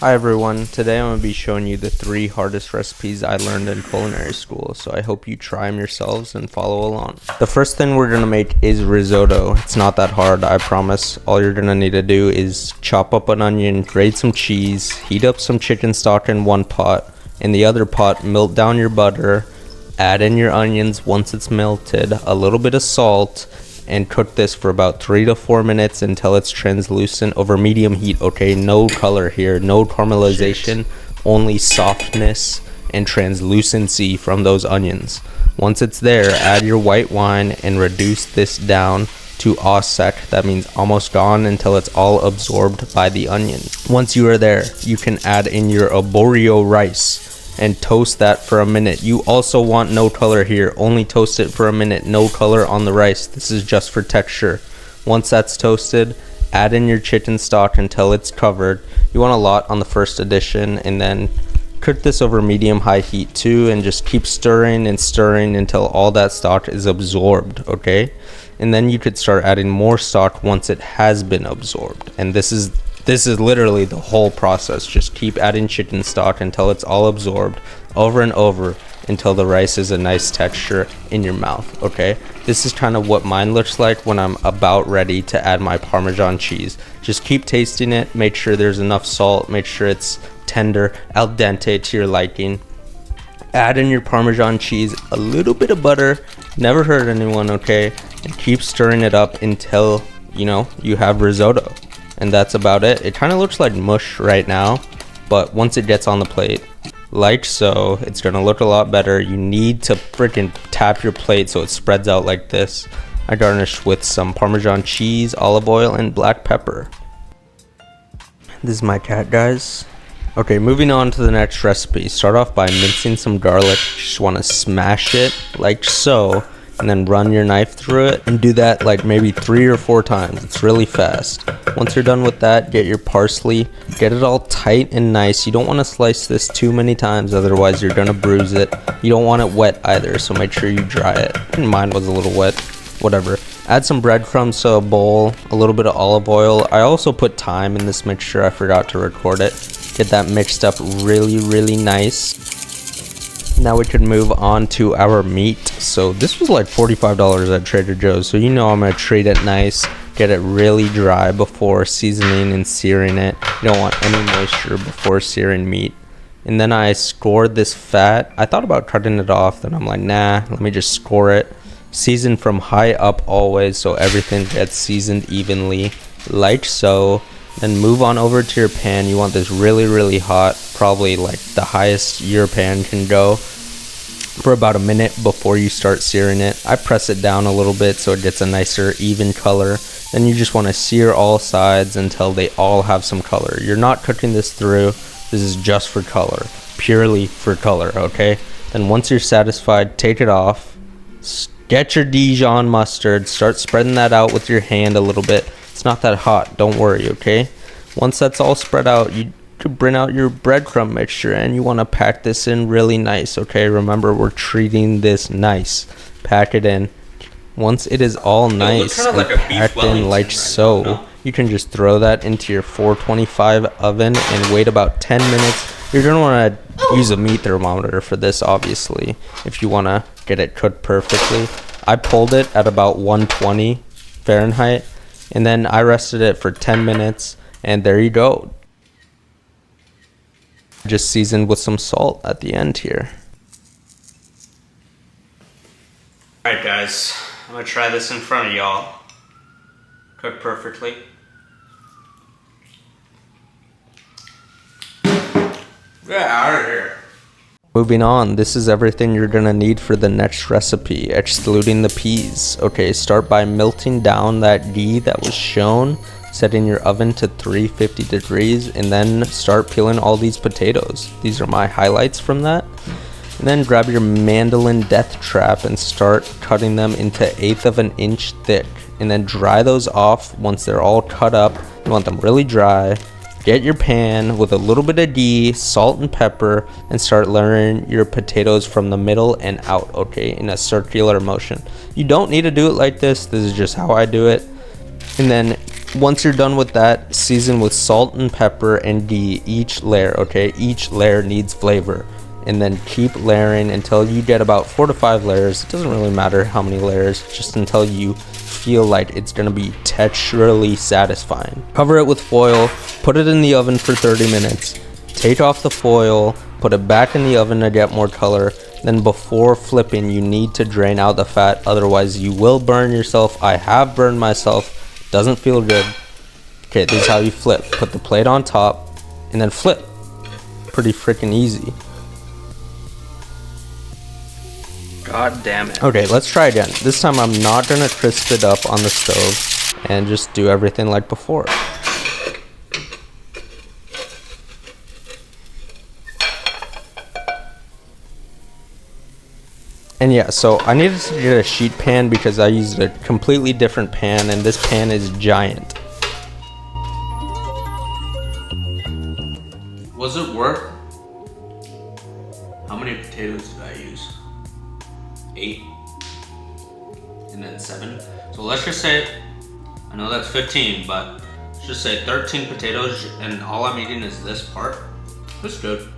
Hi everyone, today I'm going to be showing you the 3 hardest recipes I learned in culinary school, so I hope you try them yourselves and follow along. The first thing we're going to make is risotto. It's not that hard, I promise. All you're going to need to do is chop up an onion, grate some cheese, heat up some chicken stock in one pot. In the other pot, melt down your butter, add in your onions once it's melted, a little bit of salt, and cook this for about 3 to 4 minutes until it's translucent over medium heat. Okay, no color here, no caramelization, only softness and translucency from those onions. Once it's there, add your white wine and reduce this down to au sec. That means almost gone, until it's all absorbed by the onion. Once you are there, you can add in your arborio rice and toast that for a minute. You also want no color here, only toast it for a minute, no color on the rice. This is just for texture. Once that's toasted, add in your chicken stock until it's covered. You want a lot on the first addition, and then cook this over medium-high heat too, and just keep stirring and stirring until all that stock is absorbed, okay? And then you could start adding more stock once it has been absorbed. And this is literally the whole process. Just keep adding chicken stock until it's all absorbed, over and over, until the rice is a nice texture in your mouth, okay? This is kind of what mine looks like when I'm about ready to add my Parmesan cheese. Just keep tasting it, make sure there's enough salt, make sure it's tender, al dente to your liking. Add in your Parmesan cheese, a little bit of butter, never hurt anyone, okay? And keep stirring it up until, you have risotto. And that's about it. It kind of looks like mush right now, but once it gets on the plate, like so, it's gonna look a lot better. You need to freaking tap your plate so it spreads out like this. I garnished with some Parmesan cheese, olive oil, and black pepper. This is my cat, guys. Okay, moving on to the next recipe. Start off by mincing some garlic. Just want to smash it like so, and then run your knife through it, and do that like maybe 3 or 4 times. It's really fast. Once you're done with that, get your parsley, get it all tight and nice. You don't want to slice this too many times, otherwise you're gonna bruise it. You don't want it wet either, so make sure you dry it. And mine was a little wet, whatever. Add some breadcrumbs to a bowl, a little bit of olive oil. I also put thyme in this mixture, I forgot to record it. Get that mixed up really nice. Now we can move on to our meat. So this was like $45 at Trader Joe's, so I'm gonna treat it nice, get it really dry before seasoning and searing it. You don't want any moisture before searing meat. And then I scored this fat. I thought about cutting it off, then I'm like, nah, let me just score it. Season from high up always, so everything gets seasoned evenly, like so. Then move on over to your pan. You want this really hot, probably like the highest your pan can go, for about a minute before you start searing it. I press it down a little bit so it gets a nicer even color. Then you just want to sear all sides until they all have some color. You're not cooking this through. This is just for color, purely for color, okay? Then once you're satisfied, take it off. Get your Dijon mustard, start spreading that out with your hand a little bit. It's not that hot, don't worry, okay? Once that's all spread out, you could bring out your breadcrumb mixture, and you want to pack this in really nice, okay? Remember, we're treating this nice. Pack it in. Once it is all nice and like packed in like so, you can just throw that into your 425 oven and wait about 10 minutes. You're going to want to use a meat thermometer for this, obviously, if you want to get it cooked perfectly. I pulled it at about 120 Fahrenheit. And then I rested it for 10 minutes, and there you go. Just seasoned with some salt at the end here. Alright guys, I'm gonna try this in front of y'all. Cooked perfectly. Get out of here. Moving on, this is everything you're gonna need for the next recipe, excluding the peas. Okay, start by melting down that ghee that was shown, setting your oven to 350 degrees, and then start peeling all these potatoes. These are my highlights from that. And then grab your mandolin death trap and start cutting them into 1/8 of an inch thick. And then dry those off once they're all cut up. You want them really dry. Get your pan with a little bit of ghee, salt and pepper, and start layering your potatoes from the middle and out, okay, in a circular motion. You don't need to do it like this. This is just how I do it. And then Once you're done with that, season with salt and pepper and each layer, okay? Each layer needs flavor. And then keep layering until you get about 4 to 5 layers. It doesn't really matter how many layers, just until you feel like it's gonna be texturally satisfying. Cover it with foil, put it in the oven for 30 minutes. Take off the foil, put it back in the oven to get more color. Then before flipping, you need to drain out the fat, otherwise you will burn yourself. I have burned myself. Doesn't feel good. Okay, this is how you flip. Put the plate on top and then flip. Pretty freaking easy. God damn it. Okay, let's try again. This time I'm not gonna crisp it up on the stove and just do everything like before. And yeah, so I needed to get a sheet pan because I used a completely different pan, and this pan is giant. Was it worth? How many potatoes did I use? 8. And then 7. So let's just say, I know that's 15, but let's just say 13 potatoes, and all I'm eating is this part. That's good.